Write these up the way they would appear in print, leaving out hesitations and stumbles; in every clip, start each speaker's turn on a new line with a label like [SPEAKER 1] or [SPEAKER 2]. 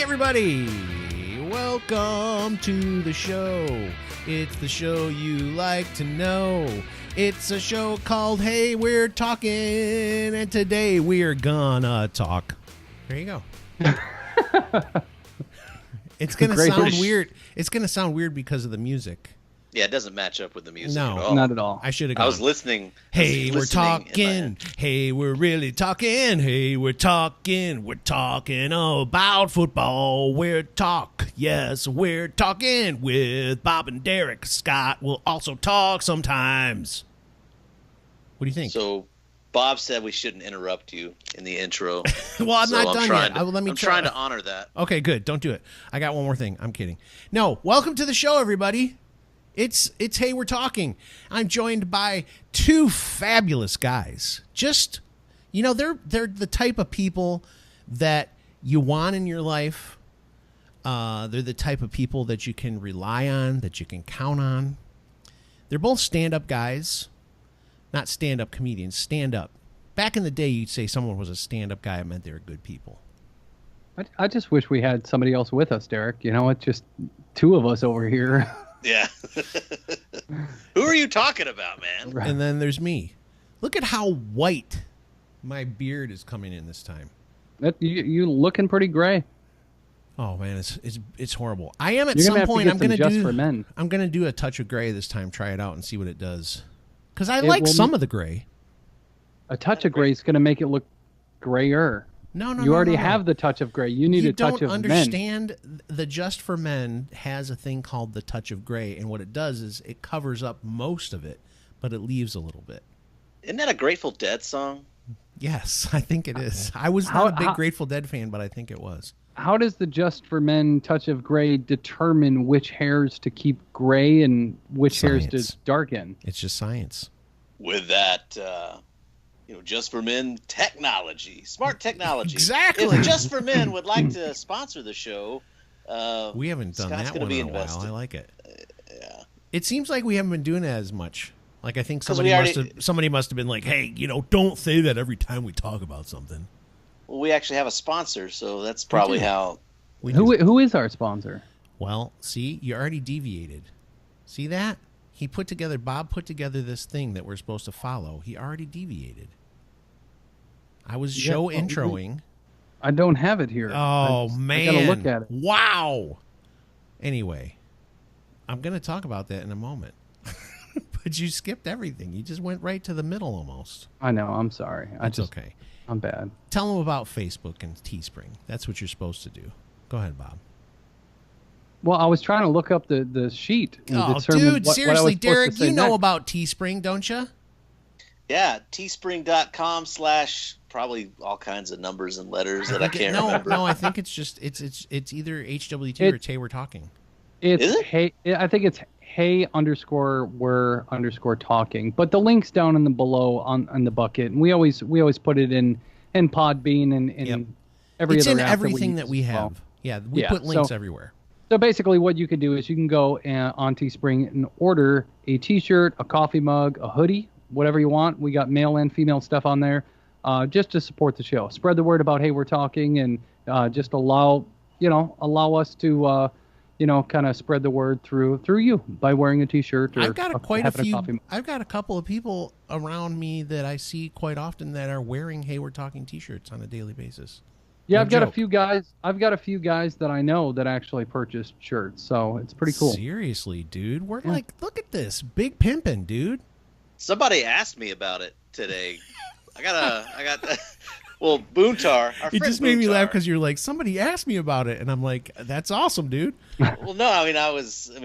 [SPEAKER 1] Hey everybody, welcome to the show. It's the show you like to know. It's a show called Hey We're Talking, and today we're gonna talk. There you go. It's gonna sound weird. It's gonna sound weird because of the music.
[SPEAKER 2] Yeah, it doesn't match up with the music
[SPEAKER 1] No,
[SPEAKER 2] at all.
[SPEAKER 3] Not at all.
[SPEAKER 1] I should have gone.
[SPEAKER 2] I was listening.
[SPEAKER 1] Hey, we're talking. Hey, we're really talking. Hey, we're talking. We're talking about football. We're we're talking with Bob and Derek. Scott will also talk sometimes. What do you think?
[SPEAKER 2] So, Bob said we shouldn't interrupt you in the intro.
[SPEAKER 1] Well, I'm not done yet.
[SPEAKER 2] I'm trying to honor that.
[SPEAKER 1] Okay, good. Don't do it. I got one more thing. I'm kidding. No, welcome to the show, everybody. It's Hey, we're talking. I'm joined by two fabulous guys. Just, you know, they're the type of people that you want in your life. They're the type of people that you can rely on, that you can count on. They're both stand-up guys. Not stand-up comedians, stand-up. Back in the day, you'd say someone was a stand-up guy. It meant they were good people.
[SPEAKER 3] I just wish we had somebody else with us, Derek. You know, it's just two of us over here.
[SPEAKER 2] Yeah. Who are you talking about, man?
[SPEAKER 3] Right.
[SPEAKER 1] And then there's me. Look at how white my beard is coming in this time.
[SPEAKER 3] You looking pretty gray.
[SPEAKER 1] Oh man, it's horrible. I am at
[SPEAKER 3] You're
[SPEAKER 1] some
[SPEAKER 3] gonna
[SPEAKER 1] point.
[SPEAKER 3] have to get some Just for Men.
[SPEAKER 1] I'm gonna do a touch of gray this time. Try it out and see what it does. Because I like some of the gray.
[SPEAKER 3] A touch of gray is going to make it look grayer.
[SPEAKER 1] No.
[SPEAKER 3] You already have the touch of gray. You need a touch of
[SPEAKER 1] men. You don't
[SPEAKER 3] men.
[SPEAKER 1] understand. The Just for Men has a thing called the touch of gray, and what it does is it covers up most of it, but it leaves a little bit.
[SPEAKER 2] Isn't that a Grateful Dead song?
[SPEAKER 1] Yes, I think it is. I was not a big Grateful Dead fan, but I think it was.
[SPEAKER 3] How does the Just for Men touch of gray determine which hairs to keep gray and which hairs to darken?
[SPEAKER 1] It's just science.
[SPEAKER 2] With that, Just for Men technology, smart technology.
[SPEAKER 1] Exactly.
[SPEAKER 2] If Just for Men would like to sponsor the show,
[SPEAKER 1] we haven't done
[SPEAKER 2] Scott's
[SPEAKER 1] that one in a while. I like it.
[SPEAKER 2] Yeah.
[SPEAKER 1] It seems like we haven't been doing that as much. Like I think somebody must have been like, "Hey, don't say that every time we talk about something."
[SPEAKER 2] Well, we actually have a sponsor, so that's probably how.
[SPEAKER 3] Who is our sponsor?
[SPEAKER 1] Well, see, you already deviated. See that? Bob put together this thing that we're supposed to follow. He already deviated. I was introing.
[SPEAKER 3] I don't have it here.
[SPEAKER 1] Oh, man.
[SPEAKER 3] I gotta look at it.
[SPEAKER 1] Wow. Anyway, I'm going to talk about that in a moment. But you skipped everything. You just went right to the middle almost.
[SPEAKER 3] I know. I'm sorry.
[SPEAKER 1] It's okay.
[SPEAKER 3] I'm bad.
[SPEAKER 1] Tell them about Facebook and Teespring. That's what you're supposed to do. Go ahead, Bob.
[SPEAKER 3] Well, I was trying to look up the sheet.
[SPEAKER 1] Oh, dude, seriously, Derek, you know
[SPEAKER 3] next.
[SPEAKER 1] about Teespring, don't you?
[SPEAKER 2] Yeah, teespring.com/ probably all kinds of numbers and letters that I can't remember.
[SPEAKER 1] No, I think it's just it's either HWT or it's Hey We're Talking.
[SPEAKER 3] It's
[SPEAKER 2] Is it?
[SPEAKER 3] Hey. I think it's Hey_we're_talking. But the link's down in the below on the bucket, and we always put it in Podbean and every
[SPEAKER 1] it's
[SPEAKER 3] other
[SPEAKER 1] in
[SPEAKER 3] app
[SPEAKER 1] everything that we have.
[SPEAKER 3] Well.
[SPEAKER 1] Yeah, we put links everywhere.
[SPEAKER 3] So basically, what you can do is you can go on Teespring and order a T-shirt, a coffee mug, a hoodie, whatever you want. We got male and female stuff on there, just to support the show. Spread the word about Hey We're Talking, and just allow us to kind of spread the word through you by wearing a T-shirt or
[SPEAKER 1] I've got
[SPEAKER 3] having a coffee mug.
[SPEAKER 1] I've got a couple of people around me that I see quite often that are wearing Hey We're Talking T-shirts on a daily basis.
[SPEAKER 3] Yeah,
[SPEAKER 1] No
[SPEAKER 3] I've got
[SPEAKER 1] joke.
[SPEAKER 3] a few guys. I've got a few guys that I know that actually purchased shirts, so it's pretty cool.
[SPEAKER 1] Seriously, dude, we're like, look at this, big pimpin', dude.
[SPEAKER 2] Somebody asked me about it today. I got well, Boontar. Our
[SPEAKER 1] It
[SPEAKER 2] friend
[SPEAKER 1] just made me
[SPEAKER 2] Boontar.
[SPEAKER 1] laugh because you're like, somebody asked me about it, and I'm like, that's awesome, dude.
[SPEAKER 2] Well, no, I mean,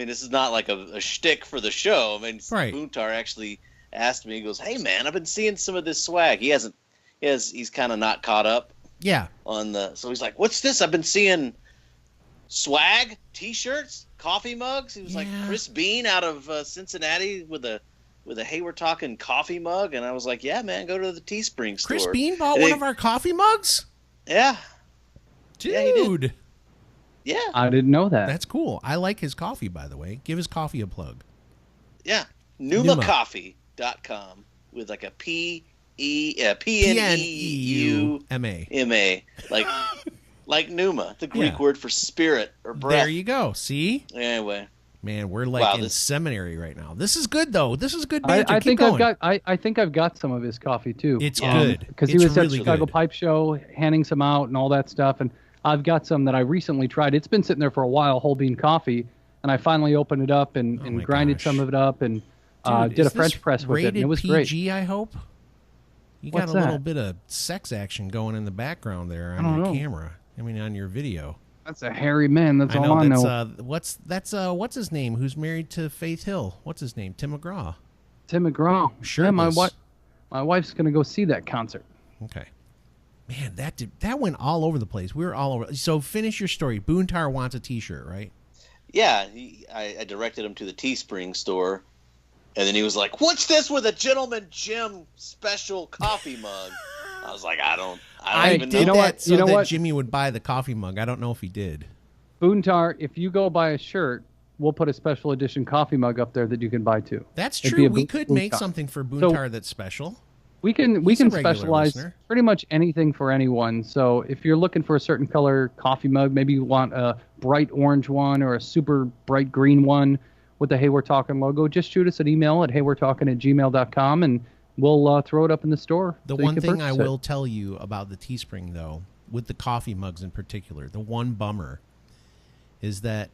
[SPEAKER 2] this is not like a shtick for the show. I mean,
[SPEAKER 1] Right.
[SPEAKER 2] Boontar actually asked me. He goes, "Hey, man, I've been seeing some of this swag." He's kind of not caught up
[SPEAKER 1] Yeah.
[SPEAKER 2] so he's like, "What's this? I've been seeing swag, T-shirts, coffee mugs." He was like,
[SPEAKER 1] Yeah.
[SPEAKER 2] Chris Bean out of Cincinnati with a Hey We're Talking coffee mug, and I was like, "Yeah, man, go to the Teespring store."
[SPEAKER 1] Chris Bean bought
[SPEAKER 2] And
[SPEAKER 1] one
[SPEAKER 2] he-
[SPEAKER 1] of our coffee mugs?
[SPEAKER 2] Yeah,
[SPEAKER 1] Dude.
[SPEAKER 2] Yeah, he did. yeah,
[SPEAKER 3] I didn't know that.
[SPEAKER 1] That's cool. I like his coffee, by the way. Give his coffee a plug.
[SPEAKER 2] yeah.
[SPEAKER 1] Numa.
[SPEAKER 2] NumaCoffee.com with like a PNEUMA.
[SPEAKER 1] PNEUMA.
[SPEAKER 2] Like Like pneuma, the Greek
[SPEAKER 1] Yeah.
[SPEAKER 2] word for spirit or breath.
[SPEAKER 1] There you go. See?
[SPEAKER 2] Anyway,
[SPEAKER 1] Man, we're like
[SPEAKER 2] Wow,
[SPEAKER 1] in
[SPEAKER 2] this-
[SPEAKER 1] seminary right now. This is good though. This is good
[SPEAKER 3] I,
[SPEAKER 1] banter.
[SPEAKER 3] I
[SPEAKER 1] Keep
[SPEAKER 3] think
[SPEAKER 1] going.
[SPEAKER 3] I think I've got some of his coffee too.
[SPEAKER 1] It's good.
[SPEAKER 3] Because he
[SPEAKER 1] It's
[SPEAKER 3] was at
[SPEAKER 1] really
[SPEAKER 3] Chicago
[SPEAKER 1] good.
[SPEAKER 3] Pipe Show handing some out and all that stuff, and I've got some that I recently tried. It's been sitting there for a while, whole bean coffee, and I finally opened it up and,
[SPEAKER 1] Oh
[SPEAKER 3] and
[SPEAKER 1] my
[SPEAKER 3] grinded
[SPEAKER 1] gosh.
[SPEAKER 3] some of it up and
[SPEAKER 1] Dude,
[SPEAKER 3] did a
[SPEAKER 1] is
[SPEAKER 3] French
[SPEAKER 1] this
[SPEAKER 3] press with it, and
[SPEAKER 1] rated
[SPEAKER 3] it was
[SPEAKER 1] PG,
[SPEAKER 3] great.
[SPEAKER 1] I hope. You got
[SPEAKER 3] What's
[SPEAKER 1] a little
[SPEAKER 3] that?
[SPEAKER 1] bit of sex action going in the background there on
[SPEAKER 3] don't
[SPEAKER 1] your
[SPEAKER 3] know.
[SPEAKER 1] camera. I mean, on your video.
[SPEAKER 3] That's a hairy man. That's
[SPEAKER 1] I
[SPEAKER 3] all
[SPEAKER 1] know
[SPEAKER 3] I
[SPEAKER 1] that's
[SPEAKER 3] know.
[SPEAKER 1] what's his name? Who's married to Faith Hill? What's his name? Tim McGraw.
[SPEAKER 3] Tim McGraw.
[SPEAKER 1] Sure
[SPEAKER 3] Yeah,
[SPEAKER 1] it
[SPEAKER 3] my wife's gonna go see that concert.
[SPEAKER 1] Okay. Man, that went all over the place. We were all over. So finish your story. Boontar wants a T-shirt, right?
[SPEAKER 2] yeah, I directed him to the Teespring store, and then he was like, "What's this with a Gentleman Jim special coffee mug?" I was like, "I don't
[SPEAKER 1] I
[SPEAKER 2] even
[SPEAKER 1] did
[SPEAKER 2] know."
[SPEAKER 3] know
[SPEAKER 1] that
[SPEAKER 3] what?
[SPEAKER 1] so
[SPEAKER 3] You know
[SPEAKER 1] that
[SPEAKER 3] what?
[SPEAKER 1] Jimmy would buy the coffee mug. I don't know if he did.
[SPEAKER 3] Boontar, if you go buy a shirt, we'll put a special edition coffee mug up there that you can buy too.
[SPEAKER 1] That's
[SPEAKER 3] It'd
[SPEAKER 1] true.
[SPEAKER 3] be a
[SPEAKER 1] We could make
[SPEAKER 3] Boontar.
[SPEAKER 1] something for Boontar that's special.
[SPEAKER 3] We can
[SPEAKER 1] He's a regular
[SPEAKER 3] specialize
[SPEAKER 1] listener.
[SPEAKER 3] pretty much anything for anyone. So if you're looking for a certain color coffee mug, maybe you want a bright orange one or a super bright green one with the Hey We're Talking logo, just shoot us an email at heywe'retalking@gmail.com and we'll throw it up in the store.
[SPEAKER 1] The
[SPEAKER 3] so you
[SPEAKER 1] one
[SPEAKER 3] can
[SPEAKER 1] thing I
[SPEAKER 3] purchase it.
[SPEAKER 1] will tell you about the Teespring, though, with the coffee mugs in particular, the one bummer is that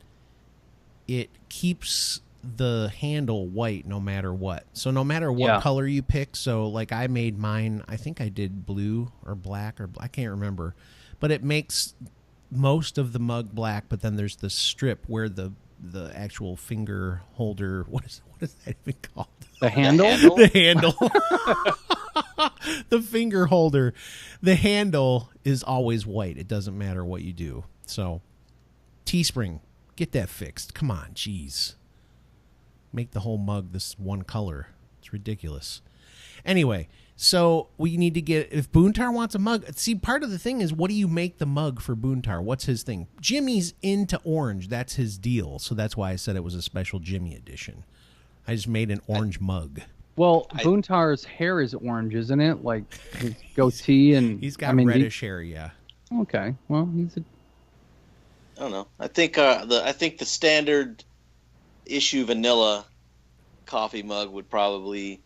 [SPEAKER 1] it keeps the handle white no matter what. So no matter what
[SPEAKER 3] Yeah.
[SPEAKER 1] color you pick, so like I made mine, I think I did blue or black or I can't remember, but it makes most of the mug black, but then there's the strip where the actual finger holder, what is that even called?
[SPEAKER 3] The handle?
[SPEAKER 1] The handle. The finger holder. The handle is always white. It doesn't matter what you do. So, Teespring, get that fixed. Come on, jeez. Make the whole mug this one color. It's ridiculous. Anyway, so we need to get, if Boontar wants a mug, see, part of the thing is, what do you make the mug for Boontar? What's his thing? Jimmy's into orange. That's his deal. So that's why I said it was a special Jimmy edition. I just made an orange mug.
[SPEAKER 3] Well, Boontar's hair is orange, isn't it? Like his goatee and
[SPEAKER 1] He's got
[SPEAKER 3] I mean,
[SPEAKER 1] reddish hair, yeah.
[SPEAKER 3] Okay, well, he's a
[SPEAKER 2] I don't know. I think the standard issue vanilla coffee mug would probably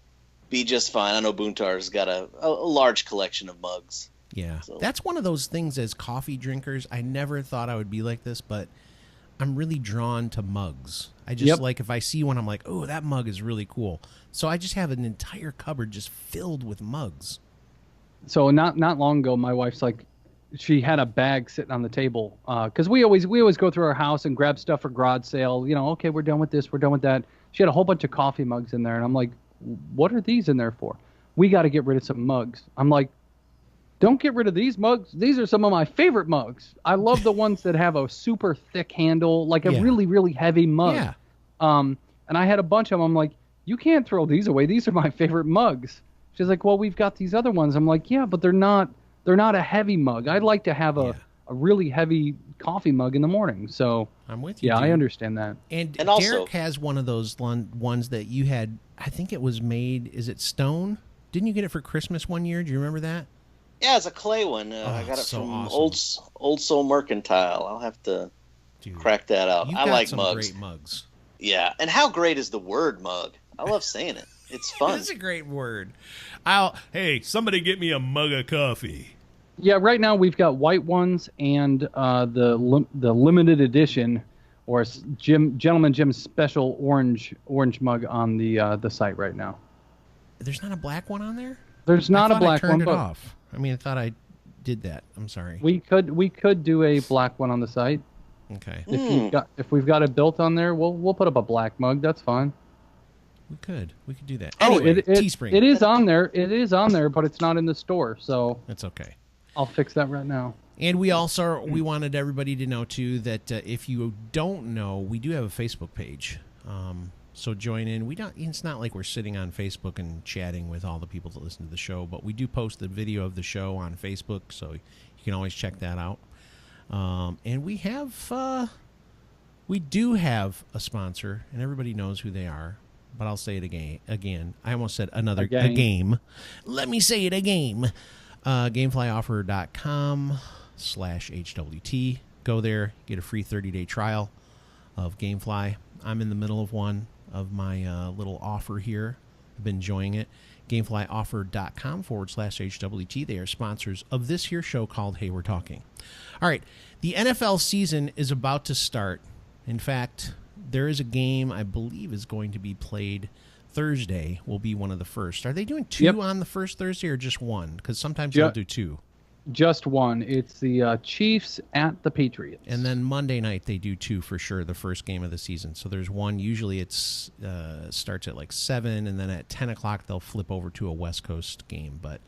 [SPEAKER 2] be just fine. I know Boontar's got a large collection of mugs.
[SPEAKER 1] Yeah.
[SPEAKER 2] So-
[SPEAKER 1] That's one of those things as coffee drinkers. I never thought I would be like this, but I'm really drawn to mugs. I just
[SPEAKER 3] Yep.
[SPEAKER 1] like, if I see one, I'm like, oh, that mug is really cool. So I just have an entire cupboard just filled with mugs.
[SPEAKER 3] So not long ago, my wife's like, she had a bag sitting on the table because we always go through our house and grab stuff for garage sale. You know, okay, we're done with this, we're done with that. She had a whole bunch of coffee mugs in there, and I'm like, what are these in there for? We got to get rid of some mugs. I'm like, don't get rid of these mugs. These are some of my favorite mugs. I love the ones that have a super thick handle, like a
[SPEAKER 1] Yeah.
[SPEAKER 3] really, really heavy mug.
[SPEAKER 1] Yeah.
[SPEAKER 3] And I had a bunch of them. I'm like, you can't throw these away. These are my favorite mugs. She's like, well, we've got these other ones. I'm like, yeah, but they're not a heavy mug. I'd like to have
[SPEAKER 1] Yeah.
[SPEAKER 3] a really heavy coffee mug in the morning. So
[SPEAKER 1] I'm with you.
[SPEAKER 3] yeah, I
[SPEAKER 1] dude.
[SPEAKER 3] understand that.
[SPEAKER 1] And,
[SPEAKER 2] And also-
[SPEAKER 1] Derek has one of those ones that you had. I think it was made. Is it stone? Didn't you get it for Christmas one year? Do you remember that?
[SPEAKER 2] Yeah, it's a clay one. I got it
[SPEAKER 1] so
[SPEAKER 2] from
[SPEAKER 1] awesome.
[SPEAKER 2] Old Soul Mercantile. I'll have to
[SPEAKER 1] Dude,
[SPEAKER 2] crack that out.
[SPEAKER 1] you've
[SPEAKER 2] I
[SPEAKER 1] got
[SPEAKER 2] like
[SPEAKER 1] some
[SPEAKER 2] mugs.
[SPEAKER 1] great mugs.
[SPEAKER 2] Yeah, and how great is the word mug? I love saying it. It's fun.
[SPEAKER 1] It's a great word. Hey, somebody get me a mug of coffee.
[SPEAKER 3] Yeah, right now we've got white ones and the limited edition or Gentleman Jim's special orange mug on the site right now.
[SPEAKER 1] There's not a black one on there?
[SPEAKER 3] There's not
[SPEAKER 1] I
[SPEAKER 3] a
[SPEAKER 1] thought
[SPEAKER 3] black
[SPEAKER 1] I turned
[SPEAKER 3] one,
[SPEAKER 1] it
[SPEAKER 3] but
[SPEAKER 1] off. I mean, I thought I did that. I'm sorry.
[SPEAKER 3] we could do a black one on the site.
[SPEAKER 1] Okay.
[SPEAKER 3] If we've got it built on there, we'll put up a black mug. That's fine.
[SPEAKER 1] We could do that.
[SPEAKER 3] Oh,
[SPEAKER 1] Anyway,
[SPEAKER 3] it
[SPEAKER 1] Teespring.
[SPEAKER 3] it is on there. It is on there, but it's not in the store. So
[SPEAKER 1] That's okay.
[SPEAKER 3] I'll fix that right now.
[SPEAKER 1] And we also wanted everybody to know too that if you don't know, we do have a Facebook page. So join in. It's not like we're sitting on Facebook and chatting with all the people that listen to the show, but we do post the video of the show on Facebook, so you can always check that out. And we do have a sponsor, and everybody knows who they are. But I'll say it again. I almost said a game. Let me say it again. GameflyOffer.com. GameFly.com/HWT. Go there, get a free 30-day trial of GameFly. I'm in the middle of one of my little offer here. I've been enjoying it. GameFlyOffer.com/HWT. They are sponsors of this here show called Hey We're Talking. All right, the NFL season is about to start. In fact, there is a game I believe is going to be played Thursday. Will be one of the first. Are they doing two on the first Thursday or just one? Because sometimes they'll do two.
[SPEAKER 3] Just one. It's the Chiefs at the Patriots.
[SPEAKER 1] And then Monday night they do two for sure, the first game of the season. So there's one. Usually it's starts at like 7, and then at 10 o'clock they'll flip over to a West Coast game. But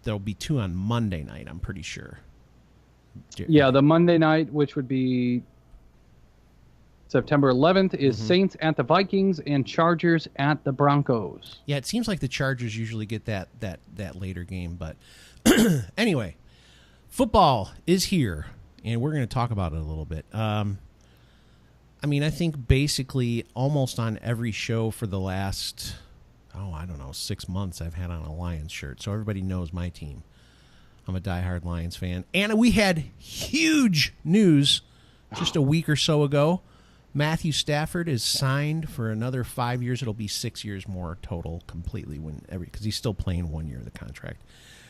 [SPEAKER 1] there'll be two on Monday night, I'm pretty sure.
[SPEAKER 3] Yeah, the Monday night, which would be September 11th, is Saints at the Vikings and Chargers at the Broncos.
[SPEAKER 1] Yeah, it seems like the Chargers usually get that later game, but anyway, football is here, and we're going to talk about it a little bit. I mean, I think basically almost on every show for the last, 6 months I've had on a Lions shirt, so everybody knows my team. I'm a diehard Lions fan. And we had huge news just a week or so ago. Matthew Stafford is signed for another 5 years. It'll be 6 years more total completely because he's still playing 1 year of the contract.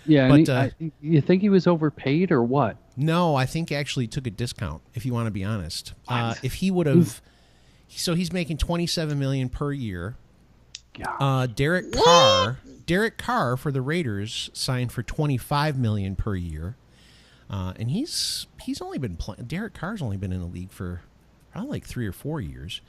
[SPEAKER 3] Yeah, but you think he was overpaid or what?
[SPEAKER 1] No, I think actually took a discount, if you want to be honest. If he would have... So he's making $27 million per year. Derek Carr for the Raiders signed for $25 million per year. And he's only been playing... Derek Carr's only been in the league for probably like 3 or 4 years.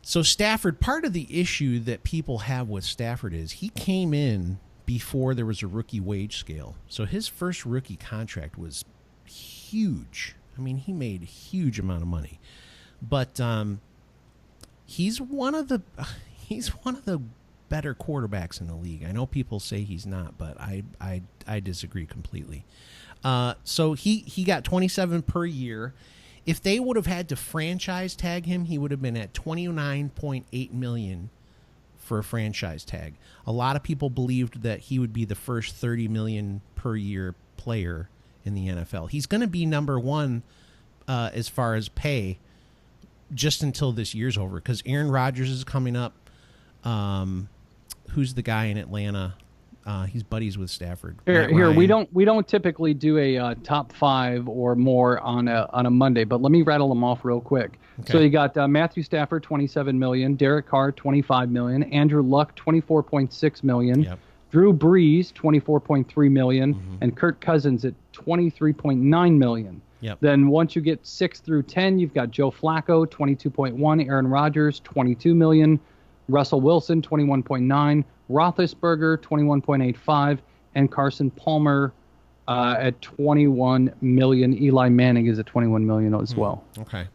[SPEAKER 1] So Stafford, part of the issue that people have with Stafford is he came in before there was a rookie wage scale. So his first rookie contract was huge. I mean, he made a huge amount of money. But he's one of the better quarterbacks in the league. I know people say he's not, but I disagree completely. So he got 27 per year. If they would have had to franchise tag him, he would have been at $29.8 million for a franchise tag. A lot of people believed that he would be the first $30 million per year player in the NFL. He's going to be number one as far as pay just until this year's over, because Aaron Rodgers is coming up. Who's the guy in Atlanta? He's buddies with Stafford.
[SPEAKER 3] Here we don't typically do a top 5 or more on a Monday, but let me rattle them off real quick. Okay. So you got Matthew Stafford, $27 million, Derek Carr, $25 million, Andrew Luck, $24.6 million, yep. Drew Brees, $24.3 million, and Kirk Cousins at $23.9 million.
[SPEAKER 1] Yep.
[SPEAKER 3] Then once you get 6 through 10, you've got Joe Flacco, $22.1, Aaron Rodgers, $22 million, Russell Wilson, $21.9, Roethlisberger, $21.85, and Carson Palmer at $21 million. Eli Manning is at $21 million as well.
[SPEAKER 1] Okay.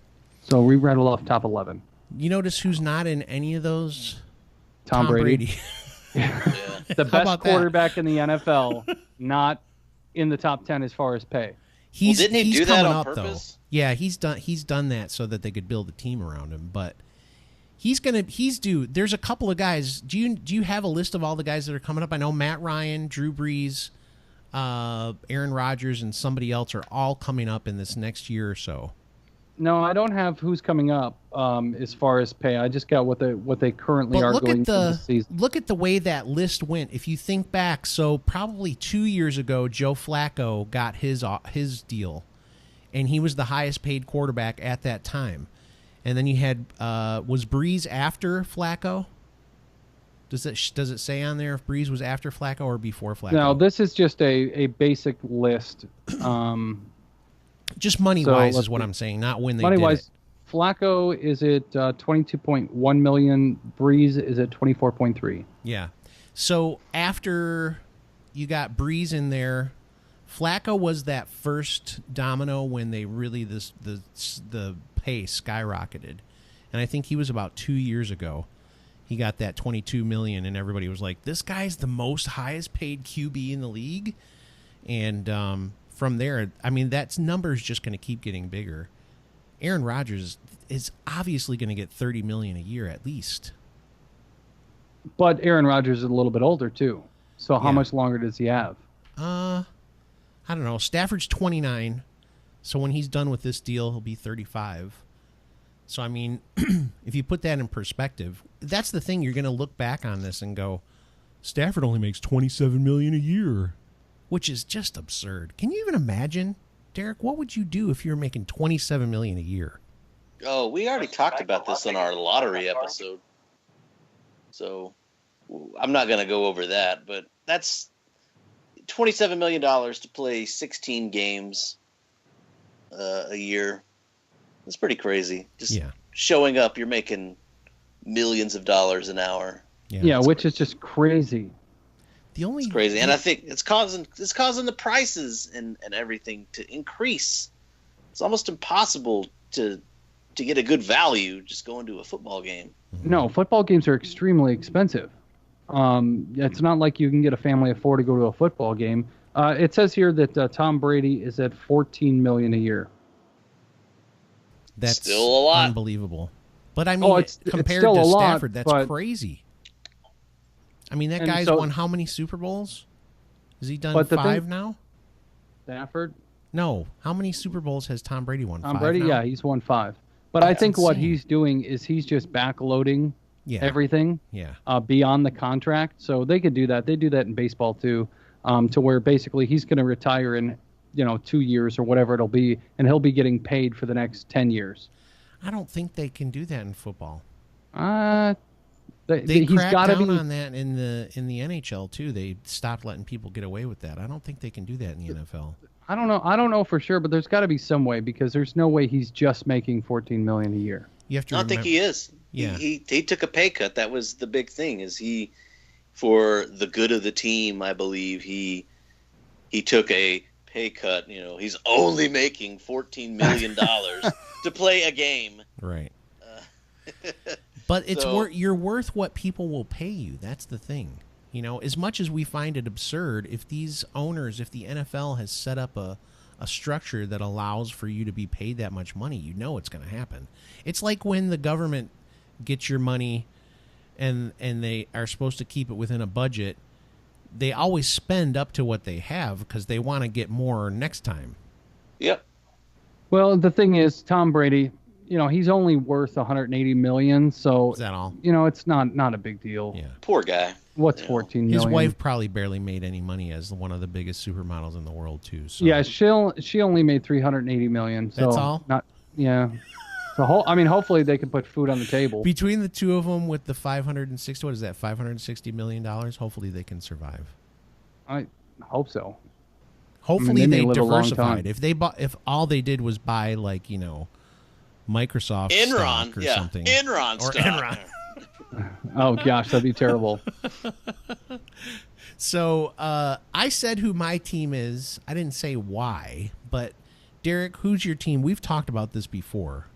[SPEAKER 3] So we rattled off top 11.
[SPEAKER 1] You notice who's not in any of those?
[SPEAKER 3] Tom Brady.
[SPEAKER 2] Yeah.
[SPEAKER 3] The best quarterback in the NFL, not in the top 10 as far as pay.
[SPEAKER 2] Didn't he do that on purpose?
[SPEAKER 1] Though. Yeah, he's done that so that they could build a team around him, but he's due. There's a couple of guys. Do you have a list of all the guys that are coming up? I know Matt Ryan, Drew Brees, Aaron Rodgers, and somebody else are all coming up in this next year or so.
[SPEAKER 3] No, I don't have who's coming up as far as pay. I just got what they currently are going into the season.
[SPEAKER 1] Look at the way that list went. If you think back, so probably 2 years ago, Joe Flacco got his deal, and he was the highest paid quarterback at that time. And then you had was Brees after Flacco? Does it say on there if Brees was after Flacco or before Flacco?
[SPEAKER 3] No, this is just a basic list.
[SPEAKER 1] Just money-wise is what I'm saying, not when they did it.
[SPEAKER 3] Flacco is at $22.1 million. Brees is at $24.3.
[SPEAKER 1] Yeah. So after you got Brees in there, Flacco was that first domino when they really the pace skyrocketed, and I think he was about 2 years ago. He got that $22 million, and everybody was like, "This guy's the most highest paid QB in the league." And from there, I mean, that number is just going to keep getting bigger. Aaron Rodgers is obviously going to get $30 million a year at least.
[SPEAKER 3] But Aaron Rodgers is a little bit older too. So how much longer does he have?
[SPEAKER 1] How I don't know. Stafford's 29, so when he's done with this deal, he'll be 35. So, I mean, if you put that in perspective, that's the thing. You're going to look back on this and go, Stafford only makes $27 million a year, which is just absurd. Can you even imagine, Derek? What would you do if you were making $27 million a year?
[SPEAKER 2] Oh, we already talked about this on our lottery episode, so I'm not going to go over that. But that's $27 million to play 16 games a year. That's pretty crazy. Just showing up, you're making millions of dollars an hour.
[SPEAKER 3] Yeah, which is just crazy.
[SPEAKER 2] It's crazy, and I think it's causing the prices and everything to increase. It's almost impossible to get a good value just going to a football game.
[SPEAKER 3] No, football games are extremely expensive. It's not like you can get a family of 4 to go to a football game. It says here that Tom Brady is at $14 million a year.
[SPEAKER 1] That's
[SPEAKER 2] still a lot.
[SPEAKER 1] Unbelievable. But I mean, compared to Stafford, that's crazy. I mean, that guy's won how many Super Bowls? Has he done 5 now?
[SPEAKER 3] Stafford?
[SPEAKER 1] No. How many Super Bowls has Tom Brady won?
[SPEAKER 3] Tom Brady,
[SPEAKER 1] now?
[SPEAKER 3] Yeah, he's won 5. But I think what he's doing is he's just backloading everything beyond the contract. So they could do that. They do that in baseball too, to where basically he's going to retire in 2 years or whatever it'll be, and he'll be getting paid for the next 10 years.
[SPEAKER 1] I don't think they can do that in football.
[SPEAKER 3] They
[SPEAKER 1] cracked down on that in the NHL too. They stopped letting people get away with that. I don't think they can do that in the NFL.
[SPEAKER 3] I don't know for sure, but there's got to be some way, because there's no way he's just making $14 million a year.
[SPEAKER 1] You have to.
[SPEAKER 2] I don't think he is. Yeah, he took a pay cut. That was the big thing. Is he, for the good of the team, I believe he took a pay cut. He's only making $14 million to play a game.
[SPEAKER 1] Right. But it's you're worth what people will pay you. That's the thing. As much as we find it absurd, if the NFL has set up a structure that allows for you to be paid that much money, it's going to happen. It's like when the government gets your money and they are supposed to keep it within a budget, they always spend up to what they have because they want to get more next time.
[SPEAKER 2] Yep.
[SPEAKER 3] Well, the thing is, Tom Brady, he's only worth $180 million, so
[SPEAKER 1] is that all?
[SPEAKER 3] It's not a big deal.
[SPEAKER 2] Yeah. Poor guy.
[SPEAKER 3] What's $14 million?
[SPEAKER 1] His wife probably barely made any money as one of the biggest supermodels in the world too. So.
[SPEAKER 3] Yeah, she only made $380 million. So
[SPEAKER 1] that's all.
[SPEAKER 3] So hopefully they can put food on the table.
[SPEAKER 1] Between the two of them, with the $560 million, hopefully they can survive.
[SPEAKER 3] I hope so.
[SPEAKER 1] Hopefully they diversified. If all they did was buy Microsoft
[SPEAKER 2] Enron
[SPEAKER 1] stock or something.
[SPEAKER 2] Enron stock.
[SPEAKER 1] Enron.
[SPEAKER 3] Oh gosh, that'd be terrible.
[SPEAKER 1] So I said who my team is. I didn't say why, but Derek, who's your team? We've talked about this before.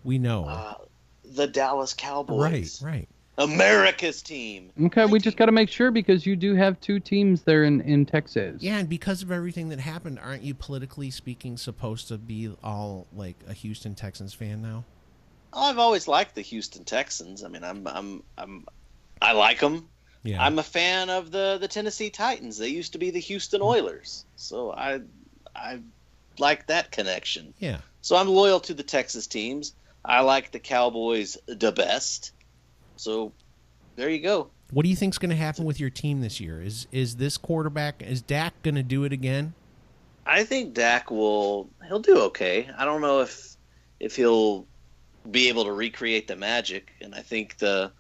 [SPEAKER 1] We know.
[SPEAKER 2] The Dallas Cowboys.
[SPEAKER 1] Right.
[SPEAKER 2] America's team.
[SPEAKER 3] Okay, we just got to make sure, because you do have 2 teams there in Texas.
[SPEAKER 1] Yeah, and because of everything that happened, aren't you, politically speaking, supposed to be all like a Houston Texans fan now?
[SPEAKER 2] I've always liked the Houston Texans. I mean, I like them.
[SPEAKER 1] Yeah.
[SPEAKER 2] I'm a fan of the Tennessee Titans. They used to be the Houston Oilers, so I like that connection.
[SPEAKER 1] Yeah.
[SPEAKER 2] So I'm loyal to the Texas teams. I like the Cowboys the best. So there you go.
[SPEAKER 1] What do you think's going to happen with your team this year? Is this quarterback, is Dak going to do it again?
[SPEAKER 2] I think Dak he'll do okay. I don't know if he'll be able to recreate the magic, and I think the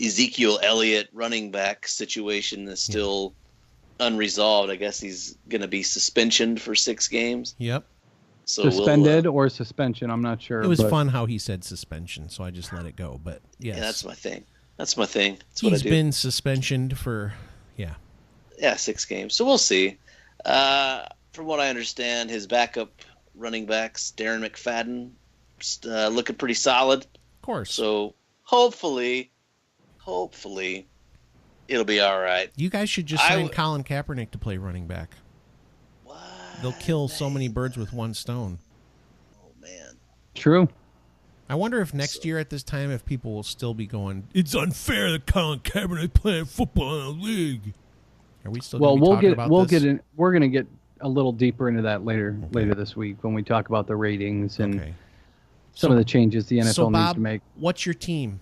[SPEAKER 2] Ezekiel Elliott running back situation is still unresolved. I guess he's going to be suspensioned for 6 games.
[SPEAKER 1] Yep.
[SPEAKER 2] So
[SPEAKER 3] suspended or suspension, I'm not sure.
[SPEAKER 1] It was fun how he said suspension, so I just let it go. But yes.
[SPEAKER 2] Yeah, that's my thing. That's what
[SPEAKER 1] he's been suspensioned for
[SPEAKER 2] 6 games. So we'll see. From what I understand, his backup running backs, Darren McFadden, looking pretty solid.
[SPEAKER 1] Of course.
[SPEAKER 2] So hopefully it'll be all right.
[SPEAKER 1] You guys should just sign Colin Kaepernick to play running back.
[SPEAKER 2] What?
[SPEAKER 1] They'll kill so many birds with one stone.
[SPEAKER 2] Oh, man.
[SPEAKER 3] True.
[SPEAKER 1] I wonder if next year at this time, if people will still be going, it's unfair that Colin Kaepernick playing football in a league. Are we still going to be talking about this?
[SPEAKER 3] We're going to get a little deeper into that later this week when we talk about the ratings and
[SPEAKER 1] Okay.
[SPEAKER 3] some of the changes the NFL
[SPEAKER 1] So,
[SPEAKER 3] needs
[SPEAKER 1] Bob,
[SPEAKER 3] to make.
[SPEAKER 1] what's your team?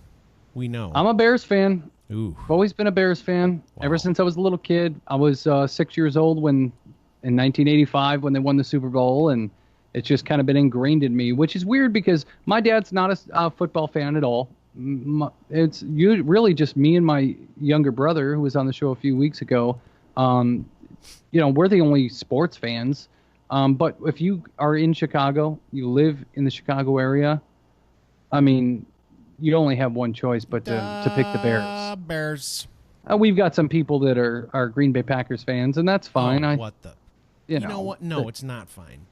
[SPEAKER 1] We know.
[SPEAKER 3] I'm a Bears fan.
[SPEAKER 1] Ooh.
[SPEAKER 3] I've always been a Bears fan ever since I was a little kid. I was 6 years old in 1985 when they won the Super Bowl, and it's just kind of been ingrained in me, which is weird because my dad's not a football fan at all. It's really just me and my younger brother, who was on the show a few weeks ago. We're the only sports fans. But if you are in Chicago, you live in the Chicago area, I mean, you only have one choice but to pick the Bears.
[SPEAKER 1] Bears.
[SPEAKER 3] We've got some people that are Green Bay Packers fans, and that's fine.
[SPEAKER 1] What the? You know what? No, it's not fine.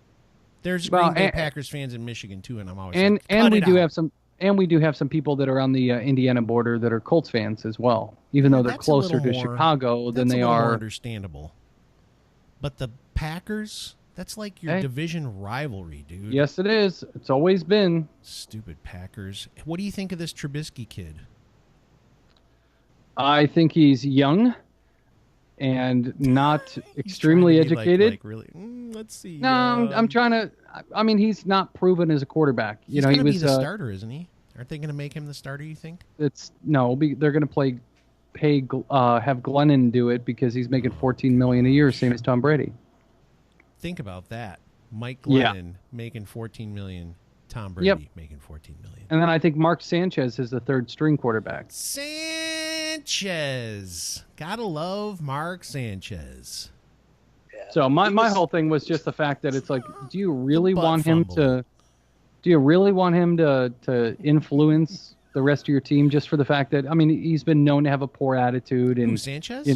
[SPEAKER 1] There's
[SPEAKER 3] Well,
[SPEAKER 1] Green Bay
[SPEAKER 3] and-
[SPEAKER 1] Packers fans in Michigan too, and I'm always
[SPEAKER 3] and
[SPEAKER 1] like,
[SPEAKER 3] and
[SPEAKER 1] cut
[SPEAKER 3] we
[SPEAKER 1] it
[SPEAKER 3] do
[SPEAKER 1] out.
[SPEAKER 3] have some. And we do have some people that are on the Indiana border that are Colts fans as well, even though they're
[SPEAKER 1] That's a little
[SPEAKER 3] closer to
[SPEAKER 1] more-
[SPEAKER 3] Chicago than
[SPEAKER 1] that's
[SPEAKER 3] they
[SPEAKER 1] a little more
[SPEAKER 3] are.
[SPEAKER 1] understandable. But the Packers, that's like your
[SPEAKER 3] Hey.
[SPEAKER 1] division rivalry, dude.
[SPEAKER 3] Yes, it is. It's always been.
[SPEAKER 1] Stupid Packers. What do you think of this Trubisky kid?
[SPEAKER 3] I think he's young and not
[SPEAKER 1] He's
[SPEAKER 3] extremely
[SPEAKER 1] trying to be
[SPEAKER 3] educated.
[SPEAKER 1] Like really, let's see.
[SPEAKER 3] No, I'm trying to. I mean, he's not proven as a quarterback.
[SPEAKER 1] He's
[SPEAKER 3] he
[SPEAKER 1] gonna be
[SPEAKER 3] was.
[SPEAKER 1] the starter, isn't he? Aren't they going to make him the starter? You think?
[SPEAKER 3] They're going to have Glennon do it because he's making $14 million a year, same as Tom Brady.
[SPEAKER 1] Think about that. Mike
[SPEAKER 3] Yeah.
[SPEAKER 1] Glennon making $14 million. Tom Brady
[SPEAKER 3] Yep.
[SPEAKER 1] making $14 million.
[SPEAKER 3] And then I think Mark Sanchez is the third string quarterback.
[SPEAKER 1] Sanchez. Gotta love Mark Sanchez.
[SPEAKER 3] So my whole thing was just the fact that it's like, do you really
[SPEAKER 1] butt
[SPEAKER 3] want him
[SPEAKER 1] fumble.
[SPEAKER 3] to influence the rest of your team just for the fact that, I mean, he's been known to have a poor attitude and
[SPEAKER 1] Who, Sanchez?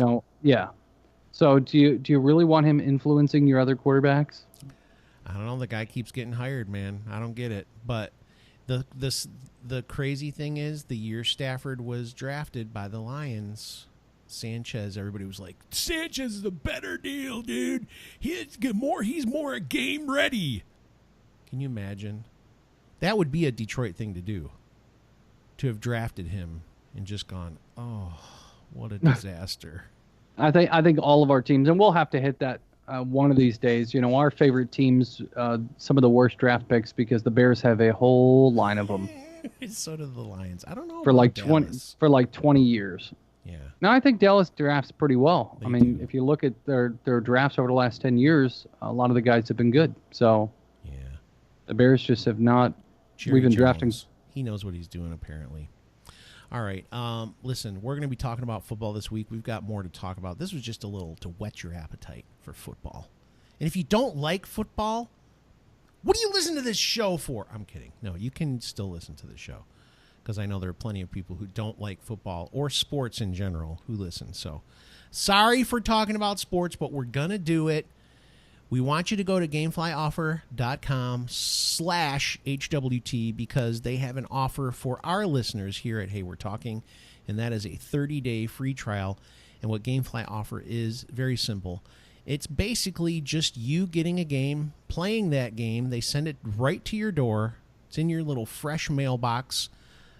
[SPEAKER 3] yeah. So do you really want him influencing your other quarterbacks?
[SPEAKER 1] I don't know. The guy keeps getting hired, man. I don't get it. But the crazy thing is, the year Stafford was drafted by the Lions, Sanchez, everybody was like, Sanchez is a better deal, dude. He's more game ready. Can you imagine? That would be a Detroit thing to do. To have drafted him and just gone, oh, what a disaster.
[SPEAKER 3] I think all of our teams, and we'll have to hit that one of these days. Our favorite teams, some of the worst draft picks, because the Bears have a whole line of them
[SPEAKER 1] So do the Lions. I don't know
[SPEAKER 3] for
[SPEAKER 1] about
[SPEAKER 3] like
[SPEAKER 1] Dallas.
[SPEAKER 3] 20 years.
[SPEAKER 1] Yeah.
[SPEAKER 3] Now I think Dallas drafts pretty well.
[SPEAKER 1] They
[SPEAKER 3] I mean,
[SPEAKER 1] do.
[SPEAKER 3] if you look at their drafts over the last 10 years, a lot of the guys have been good. So
[SPEAKER 1] Yeah.
[SPEAKER 3] the Bears just have not.
[SPEAKER 1] Jerry
[SPEAKER 3] We've been
[SPEAKER 1] Jones.
[SPEAKER 3] drafting.
[SPEAKER 1] He knows what he's doing, apparently. All right. Listen, we're going to be talking about football this week. We've got more to talk about. This was just a little to whet your appetite for football. And if you don't like football, what do you listen to this show for? I'm kidding. No, you can still listen to the show, because I know there are plenty of people who don't like football or sports in general who listen. So sorry for talking about sports, but we're going to do it. We want you to go to gameflyoffer.com/HWT, because they have an offer for our listeners here at Hey We're Talking, and that is a 30-day free trial. And what Gamefly offer is very simple. It's basically just you getting a game, playing that game. They send it right to your door. It's in your little fresh mailbox.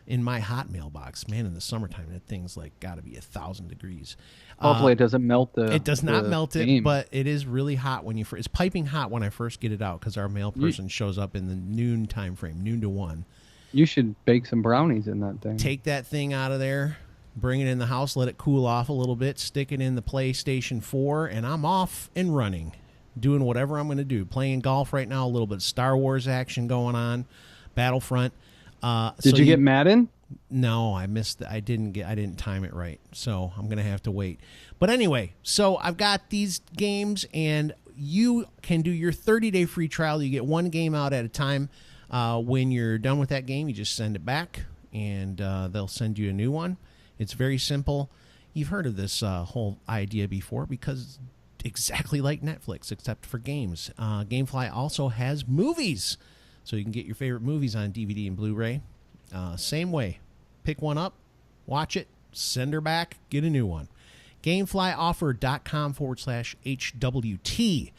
[SPEAKER 1] In my hot mailbox, man, in the summertime, that thing's like got to be 1,000 degrees.
[SPEAKER 3] Hopefully, it doesn't melt the.
[SPEAKER 1] It does not
[SPEAKER 3] the
[SPEAKER 1] melt it,
[SPEAKER 3] game.
[SPEAKER 1] but it is really hot when you first. It's piping hot when I first get it out, because our mail person shows up in the noon time frame, noon to 1.
[SPEAKER 3] You should bake some brownies in that thing.
[SPEAKER 1] Take that thing out of there, bring it in the house, let it cool off a little bit, stick it in the PlayStation 4, and I'm off and running, doing whatever I'm going to do. Playing golf right now, a little bit of Star Wars action going on, Battlefront.
[SPEAKER 3] Did you get Madden?
[SPEAKER 1] No, I missed. I didn't time it right, so I'm gonna have to wait. But anyway, so I've got these games, and you can do your 30-day free trial. You get one game out at a time. When you're done with that game, you just send it back, and they'll send you a new one. It's very simple. You've heard of this whole idea before, because it's exactly like Netflix, except for games. GameFly also has movies, so you can get your favorite movies on DVD and Blu-ray. Same way. Pick one up, watch it, send her back, get a new one. Gameflyoffer.com/HWT.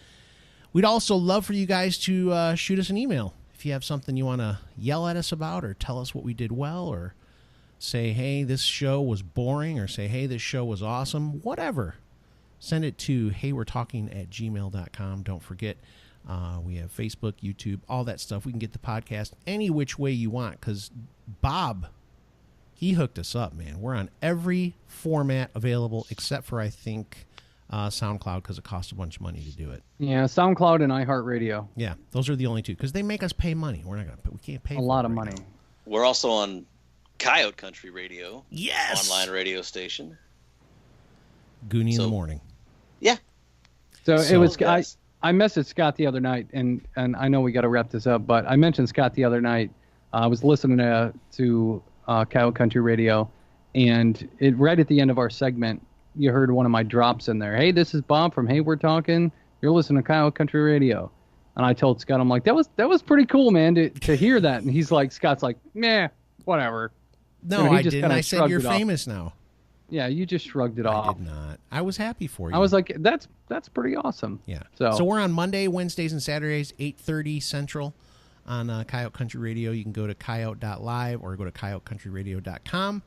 [SPEAKER 1] We'd also love for you guys to shoot us an email. If you have something you want to yell at us about, or tell us what we did well, or say, hey, this show was boring, or say, hey, this show was awesome, whatever. send it to heywe'retalking@gmail.com. Don't forget, we have Facebook, YouTube, all that stuff. We can get the podcast any which way you want because Bob, he hooked us up, man. We're on every format available except for, I think, SoundCloud because it costs a bunch of money to do it.
[SPEAKER 3] Yeah, SoundCloud and iHeartRadio.
[SPEAKER 1] Yeah, those are the only two because they make us pay money. We can't pay
[SPEAKER 3] A lot of money.
[SPEAKER 1] Now.
[SPEAKER 2] We're also on Coyote Country Radio.
[SPEAKER 1] Yes.
[SPEAKER 2] Online radio station.
[SPEAKER 1] Goonie in the morning.
[SPEAKER 2] Yeah.
[SPEAKER 3] So it was.
[SPEAKER 2] guys.
[SPEAKER 3] I messaged Scott the other night, and I know we got to wrap this up, but I mentioned Scott the other night. I was listening to Coyote Country Radio, and right at the end of our segment, you heard one of my drops in there. Hey, this is Bob from Hey We're Talking. You're listening to Coyote Country Radio. And I told Scott, I'm like, that was pretty cool, man, to hear that. And he's like, Scott's like, meh, whatever.
[SPEAKER 1] No, I didn't. I said you're famous now.
[SPEAKER 3] Yeah, you just shrugged it off.
[SPEAKER 1] I did not. I was happy for you.
[SPEAKER 3] I was like, that's pretty awesome.
[SPEAKER 1] Yeah.
[SPEAKER 3] So
[SPEAKER 1] we're on Monday, Wednesdays, and Saturdays, 8:30 Central on Coyote Country Radio. You can go to coyote.live or go to coyotecountryradio.com.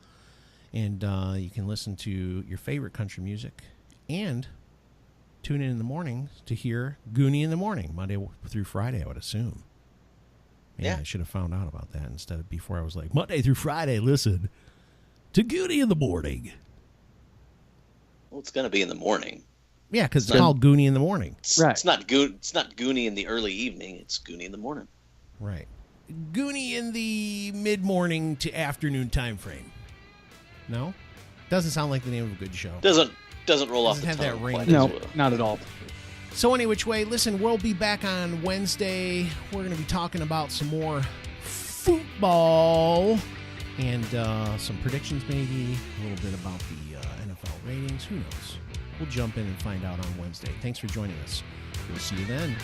[SPEAKER 1] And you can listen to your favorite country music and tune in the morning to hear Goonie in the Morning, Monday through Friday, I would assume. Man,
[SPEAKER 2] Yeah.
[SPEAKER 1] I should have found out about that instead of before I was like, Monday through Friday, listen to Goonie in the Morning.
[SPEAKER 2] Well, it's going to be in the morning.
[SPEAKER 1] Yeah, because it's called Goonie in the Morning.
[SPEAKER 3] Right.
[SPEAKER 2] It's not Goonie in the early evening. It's Goonie in the morning.
[SPEAKER 1] Right. Goonie in the mid-morning to afternoon time frame. No? Doesn't sound like the name of a good show.
[SPEAKER 2] Doesn't roll off
[SPEAKER 1] Doesn't
[SPEAKER 2] the
[SPEAKER 1] have that
[SPEAKER 2] tongue
[SPEAKER 1] ring.
[SPEAKER 2] quite
[SPEAKER 3] no,
[SPEAKER 2] as well.
[SPEAKER 3] not at all.
[SPEAKER 1] So any which way, listen, we'll be back on Wednesday. We're going to be talking about some more football and some predictions maybe, a little bit about the NFL ratings. Who knows? We'll jump in and find out on Wednesday. Thanks for joining us. We'll see you then.